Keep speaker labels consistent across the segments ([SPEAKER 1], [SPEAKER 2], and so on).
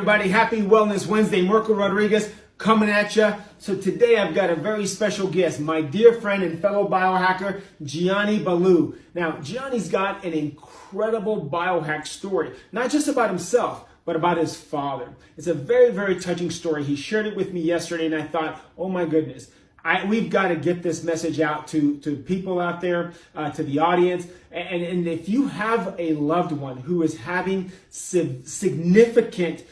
[SPEAKER 1] Everybody, happy Wellness Wednesday. Marco Rodriguez coming at you. So today I've got a very special guest, my dear friend and fellow biohacker, Diane-Ballou. Now, Gianni's got an incredible biohack story, not just about himself, but about his father. It's a very, very touching story. He shared it with me yesterday, and I thought, oh my goodness, we've got to get this message out to people out there, to the audience. And if you have a loved one who is having significant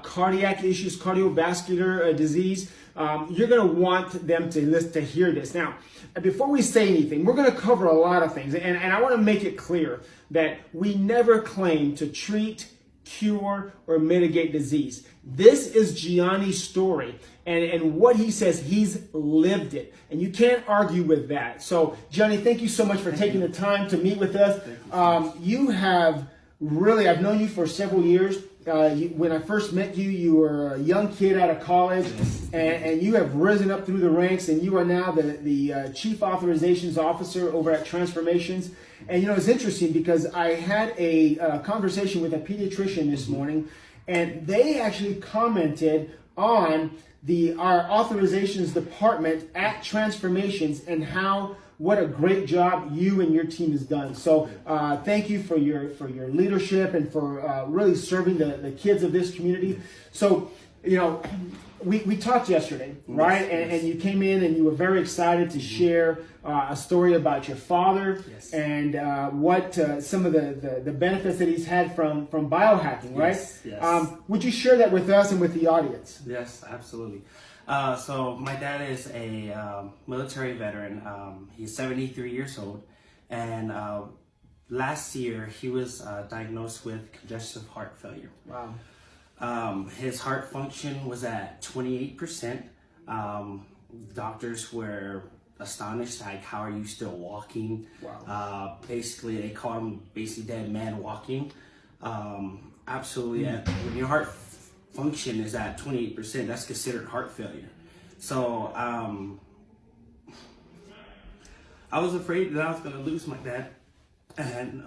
[SPEAKER 1] cardiac issues, cardiovascular disease, you're going to want them to hear this. Now, before we say anything, we're going to cover a lot of things. And I want to make it clear that we never claim to treat, cure, or mitigate disease. This is Gianni's story. And what he says, he's lived it. And you can't argue with that. So, Gianni, thank you so much for taking the time to meet with us. You have really, I've known you for several years. When I first met you, you were a young kid out of college, and you have risen up through the ranks, and you are now the Chief Authorizations Officer over at Transformations. And, you know, it's interesting because I had a conversation with a pediatrician this morning, and they actually commented on our authorizations department at Transformations and what a great job you and your team has done. So thank you for your leadership and for really serving the kids of this community. So, you know, we talked yesterday, right? And you came in and you were very excited to share a story about your father and what some of the benefits that he's had from biohacking, right?
[SPEAKER 2] Yes.
[SPEAKER 1] Would you share that with us and with the audience?
[SPEAKER 2] Yes, absolutely. So my dad is a military veteran. He's 73 years old, and last year he was diagnosed with congestive heart failure.
[SPEAKER 1] Wow.
[SPEAKER 2] His heart function was at 28%. Doctors were astonished, like, how are you still walking?
[SPEAKER 1] Wow.
[SPEAKER 2] Basically, they call him dead man walking. Absolutely, when your heart function is at 28%, that's considered heart failure. So I was afraid that I was going to lose my dad, and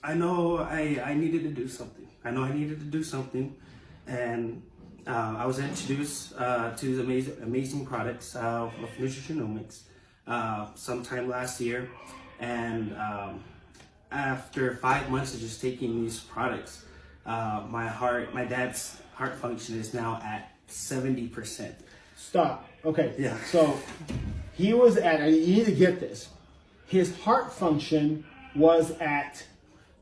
[SPEAKER 2] I know I needed to do something. And I was introduced to the amazing products of Nutrigenomics sometime last year, and after 5 months of just taking these products, my dad's heart function is now at 70%.
[SPEAKER 1] Stop. Okay.
[SPEAKER 2] Yeah.
[SPEAKER 1] So he was at, and you need to get this, his heart function was at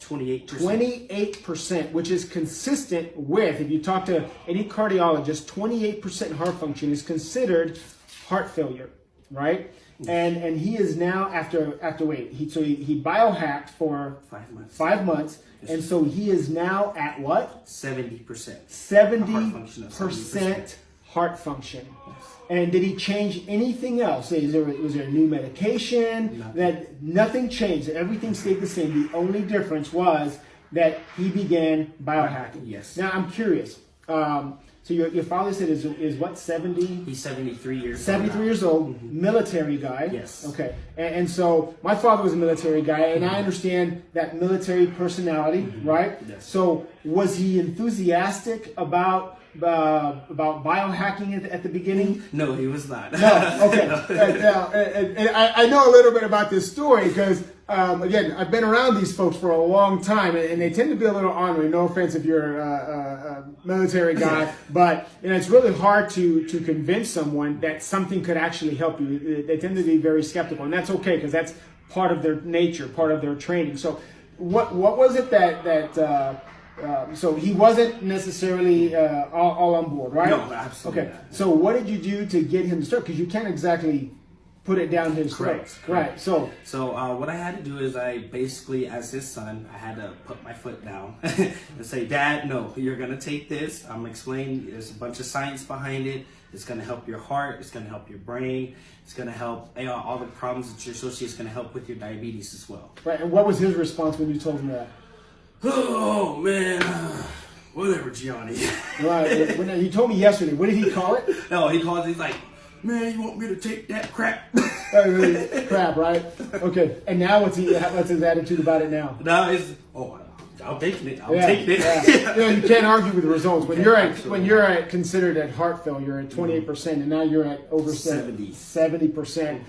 [SPEAKER 2] 28%.
[SPEAKER 1] 28%, which is consistent with, if you talk to any cardiologist, 28% heart function is considered heart failure, right? And he is now after he biohacked for
[SPEAKER 2] 5 months.
[SPEAKER 1] 5 months, and so he is now at what?
[SPEAKER 2] 70%.
[SPEAKER 1] 70% heart function.
[SPEAKER 2] Yes.
[SPEAKER 1] And did he change anything else? Was there a new medication? Nothing changed. Everything stayed the same. The only difference was that he began biohacking.
[SPEAKER 2] Yes.
[SPEAKER 1] Now I'm curious. So your father said is what, 70?
[SPEAKER 2] He's 73 years old.
[SPEAKER 1] 73 years old, military guy.
[SPEAKER 2] Yes.
[SPEAKER 1] Okay. And so my father was a military guy, and I understand that military personality, right?
[SPEAKER 2] Yes.
[SPEAKER 1] So was he enthusiastic about biohacking at the beginning?
[SPEAKER 2] No, he was not.
[SPEAKER 1] No. Okay. And I know a little bit about this story because, again, I've been around these folks for a long time, and they tend to be a little ornery. No offense if you're a military guy, but it's really hard to convince someone that something could actually help you. They tend to be very skeptical, and that's okay because that's part of their nature, part of their training. So, what was it that so he wasn't necessarily all on board, right?
[SPEAKER 2] No, absolutely
[SPEAKER 1] Okay.
[SPEAKER 2] not.
[SPEAKER 1] So what did you do to get him to start? Because you can't exactly put it down his throat.
[SPEAKER 2] Correct.
[SPEAKER 1] Right. So
[SPEAKER 2] what I had to do is I basically, as his son, I had to put my foot down and say, Dad, no, you're going to take this. I'm explaining there's a bunch of science behind it. It's going to help your heart. It's going to help your brain. It's going to help all the problems that you're associated. It's going to help with your diabetes as well.
[SPEAKER 1] right. And what was his response when you told him that?
[SPEAKER 2] Oh, man. Whatever, Gianni.
[SPEAKER 1] Right. When you told me yesterday, what did he call it?
[SPEAKER 2] No, he's like, man, you want me to take that crap?
[SPEAKER 1] Crap, right? Okay. And now what's his attitude about it now?
[SPEAKER 2] Now it's, I'm taking it. I'm taking it.
[SPEAKER 1] Yeah. You can't argue with the results. When you're at considered at heart failure at 28%, and now you're at over 70%.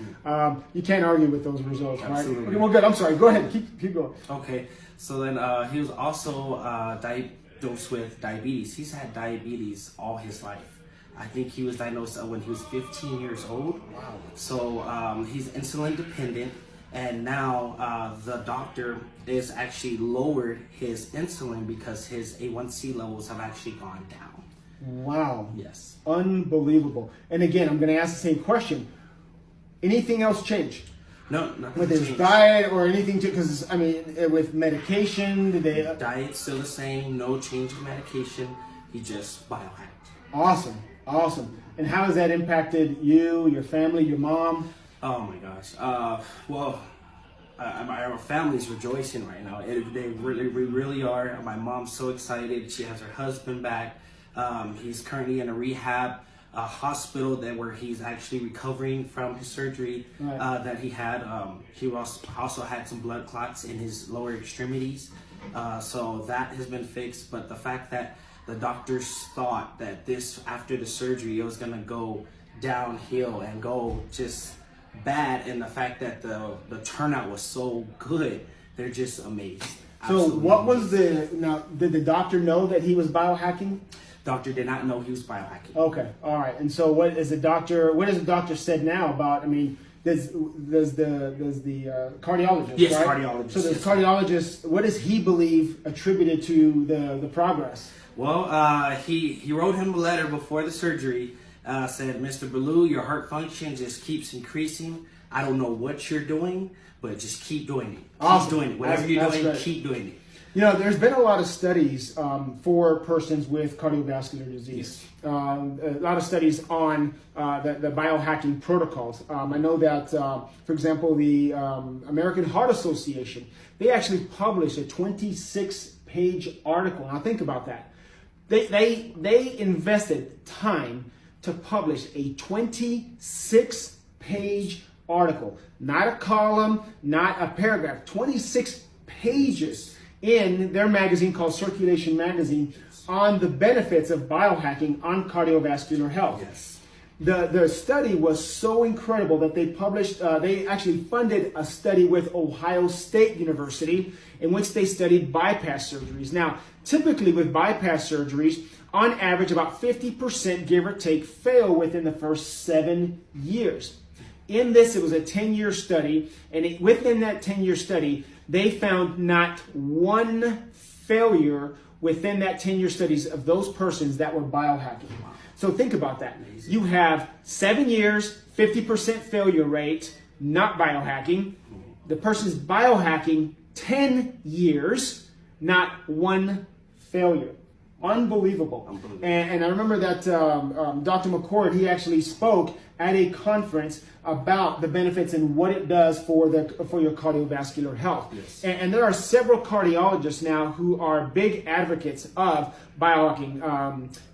[SPEAKER 1] You can't argue with those results,
[SPEAKER 2] Absolutely.
[SPEAKER 1] right? Okay, well, good. I'm sorry. Go ahead. Keep going.
[SPEAKER 2] Okay. So then he was also diagnosed with diabetes. He's had diabetes all his life. I think he was diagnosed when he was 15 years old.
[SPEAKER 1] Wow.
[SPEAKER 2] So he's insulin dependent. And now the doctor is actually lowered his insulin because his A1C levels have actually gone down.
[SPEAKER 1] Wow.
[SPEAKER 2] Yes.
[SPEAKER 1] Unbelievable. And again, I'm going to ask the same question. Anything else change?
[SPEAKER 2] No, nothing
[SPEAKER 1] with his
[SPEAKER 2] changed.
[SPEAKER 1] Diet or anything? Because, I mean, with medication, did they...
[SPEAKER 2] Diet's still the same. No change in medication. He just biohacked.
[SPEAKER 1] Awesome. Awesome. And how has that impacted you, your family, your mom?
[SPEAKER 2] Oh my gosh. Well, our family's rejoicing right now. We really are. My mom's so excited. She has her husband back. He's currently in a rehab hospital where he's actually recovering from his surgery that he had. He also had some blood clots in his lower extremities. So that has been fixed. But the fact that the doctors thought that after the surgery, it was going to go downhill and go just bad, and the fact that the turnout was so good, they're just amazed.
[SPEAKER 1] So what was did the doctor know that he was biohacking?
[SPEAKER 2] Doctor did not know he was biohacking.
[SPEAKER 1] Okay, all right. And so what has the doctor said now about, I mean, does the cardiologist,
[SPEAKER 2] yes,
[SPEAKER 1] right?
[SPEAKER 2] Cardiologist.
[SPEAKER 1] So the cardiologist, what does he believe attributed to the progress?
[SPEAKER 2] Well, he wrote him a letter before the surgery. Said, Mr. Ballou, your heart function just keeps increasing. I don't know what you're doing, but just keep doing it.
[SPEAKER 1] Awesome.
[SPEAKER 2] Keep doing it. Whatever you're doing,
[SPEAKER 1] great.
[SPEAKER 2] keep doing it.
[SPEAKER 1] You know, there's been a lot of studies for persons with cardiovascular disease.
[SPEAKER 2] Yes.
[SPEAKER 1] A lot of studies on the biohacking protocols. I know that, for example, the American Heart Association, they actually published a 26-page article. Now think about that. They invested time to publish a 26-page article, not a column, not a paragraph, 26 pages in their magazine called Circulation Magazine on the benefits of biohacking on cardiovascular health.
[SPEAKER 2] Yes.
[SPEAKER 1] The study was so incredible that they published, they actually funded a study with Ohio State University in which they studied bypass surgeries. Now, typically with bypass surgeries, on average, about 50%, give or take, fail within the first 7 years. In this, it was a 10-year study, and within that 10-year study, they found not one failure within that 10-year studies of those persons that were biohacking. So think about that. You have 7 years, 50% failure rate, not biohacking. The person's biohacking 10 years, not one failure. Unbelievable. And I remember that Dr. McCord, he actually spoke at a conference about the benefits and what it does for your cardiovascular health.
[SPEAKER 2] Yes.
[SPEAKER 1] And there are several cardiologists now who are big advocates of biohacking.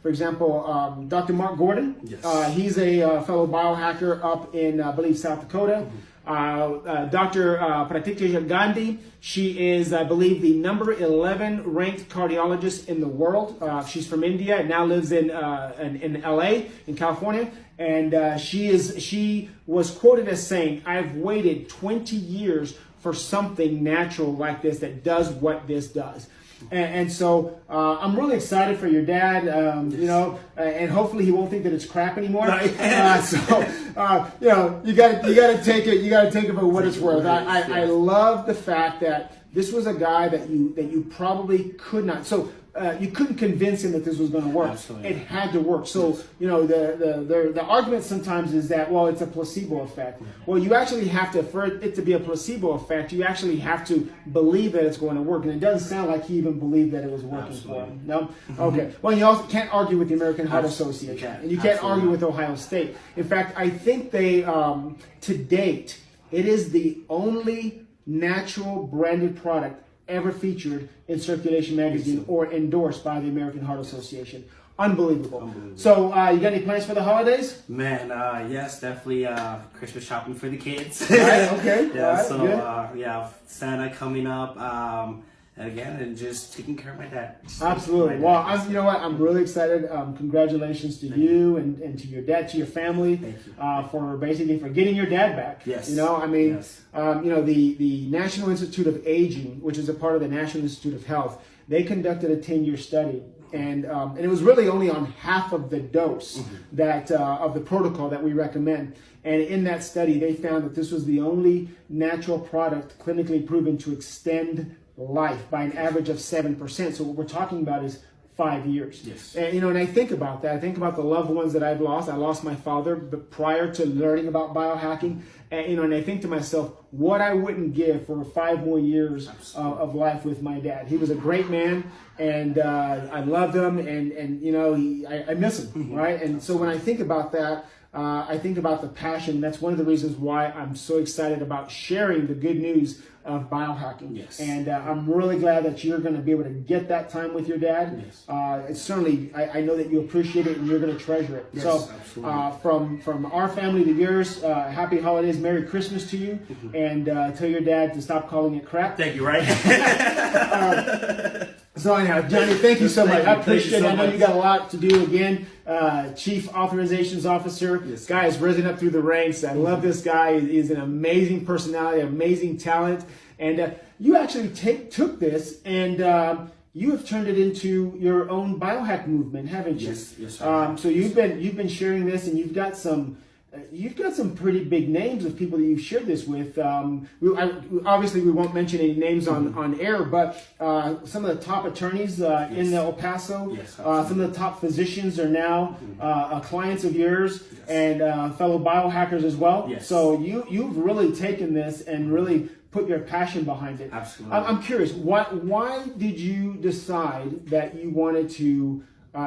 [SPEAKER 1] For example, Dr. Mark Gordon,
[SPEAKER 2] yes.
[SPEAKER 1] He's a fellow biohacker up in, I believe, South Dakota. Dr. Pratikya Gandhi, she is, I believe, the number 11 ranked cardiologist in the world. She's from India and now lives in LA, in California. And she was quoted as saying, "I've waited 20 years for something natural like this that does what this does." And so I'm really excited for your dad, you know, and hopefully he won't think that it's crap anymore. You know, you got to take it for what it's worth. I love the fact that this was a guy that you probably could not. So you couldn't convince him that this was going to work.
[SPEAKER 2] Absolutely.
[SPEAKER 1] It had to work. So you know the argument sometimes is that, well, it's a placebo effect. Well, you actually have to, for it to be a placebo effect, you actually have to believe that it's going to work. And it doesn't sound like he even believed that it was working for him. No? Okay. Well, you also can't argue with the American Heart Association, and you can't argue with Ohio State. In fact, I think they, to date, it is the only natural branded product ever featured in Circulation Magazine or endorsed by the American Heart Association. Unbelievable. So, you got any plans for the holidays?
[SPEAKER 2] Man, yes, definitely Christmas shopping for the kids.
[SPEAKER 1] Right, okay.
[SPEAKER 2] Yeah,
[SPEAKER 1] right,
[SPEAKER 2] so
[SPEAKER 1] good.
[SPEAKER 2] yeah, Santa coming up. and just taking care of my dad.
[SPEAKER 1] Absolutely. Well, you know what? I'm really excited. Congratulations to you and to your dad, to your family, for getting your dad back.
[SPEAKER 2] Yes.
[SPEAKER 1] You know, I mean,
[SPEAKER 2] Yes.
[SPEAKER 1] you know, the National Institute of Aging, which is a part of the National Institute of Health, they conducted a 10-year study. And it was really only on half of the dose that of the protocol that we recommend. And in that study, they found that this was the only natural product clinically proven to extend life by an average of 7%. So what we're talking about is 5 years.
[SPEAKER 2] Yes.
[SPEAKER 1] And, you know, and I think about that. I think about the loved ones that I've lost. I lost my father prior to learning about biohacking. And, you know, and I think to myself, what I wouldn't give for 5 more years of life with my dad. He was a great man, and I loved him, and you know, I miss him, right? And so when I think about that, I think about the passion. That's one of the reasons why I'm so excited about sharing the good news of biohacking.
[SPEAKER 2] Yes.
[SPEAKER 1] And I'm really glad that you're going to be able to get that time with your dad.
[SPEAKER 2] Yes.
[SPEAKER 1] It's certainly, I know that you appreciate it and you're going to treasure it.
[SPEAKER 2] Yes,
[SPEAKER 1] so from our family to yours, happy holidays, Merry Christmas to you, and tell your dad to stop calling it crap.
[SPEAKER 2] Thank you, right?
[SPEAKER 1] So anyhow, Johnny, thank you so much. I appreciate it. I know
[SPEAKER 2] much.
[SPEAKER 1] you got a lot to do again. Chief Authorizations Officer.
[SPEAKER 2] Yes,
[SPEAKER 1] guy has risen up through the ranks. I love this guy. He's an amazing personality, amazing talent. And you actually took this and you have turned it into your own biohack movement, haven't you?
[SPEAKER 2] Yes, yes, sir.
[SPEAKER 1] So you've been sharing this, and you've got some pretty big names of people that you've shared this with. Obviously, we won't mention any names on air, but some of the top attorneys in El Paso,
[SPEAKER 2] Yes,
[SPEAKER 1] some of the top physicians are now clients of yours, and fellow biohackers as well.
[SPEAKER 2] Yes.
[SPEAKER 1] So you've really taken this and really put your passion behind it.
[SPEAKER 2] Absolutely.
[SPEAKER 1] I'm curious, why did you decide that you wanted to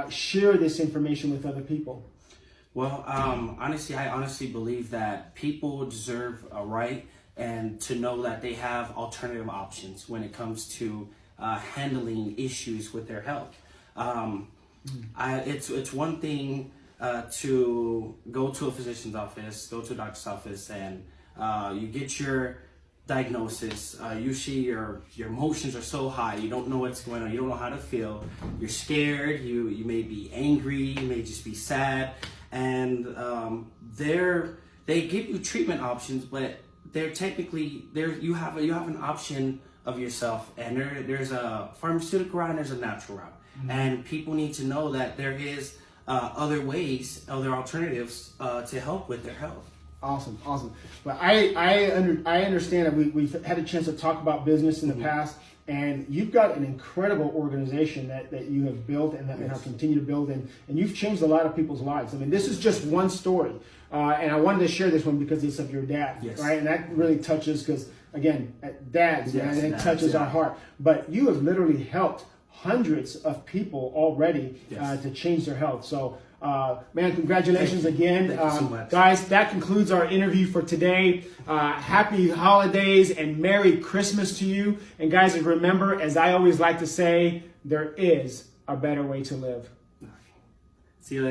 [SPEAKER 1] share this information with other people?
[SPEAKER 2] Well, honestly, I honestly believe that people deserve a right and to know that they have alternative options when it comes to handling issues with their health. It's one thing to go to a physician's office, go to a doctor's office, and you get your diagnosis. Usually your emotions are so high, you don't know what's going on, you don't know how to feel, you're scared, you may be angry, you may just be sad, and they give you treatment options, but they're technically you have an option of yourself, and there's a pharmaceutical route and there's a natural route. And people need to know that there is other ways, other alternatives to help with their health.
[SPEAKER 1] Awesome. Well, I understand that we've had a chance to talk about business in the past, and you've got an incredible organization that you have built and have continued to build, and you've changed a lot of people's lives. I mean, this is just one story, and I wanted to share this one because it's of your dad, right? And that really touches, because again, dads, and it touches our heart. But you have literally helped hundreds of people already to change their health. So. Man, congratulations again.
[SPEAKER 2] Thank you so much.
[SPEAKER 1] Guys, that concludes our interview for today. Happy holidays and Merry Christmas to you. And guys, remember, as I always like to say, there is a better way to live.
[SPEAKER 2] See you later.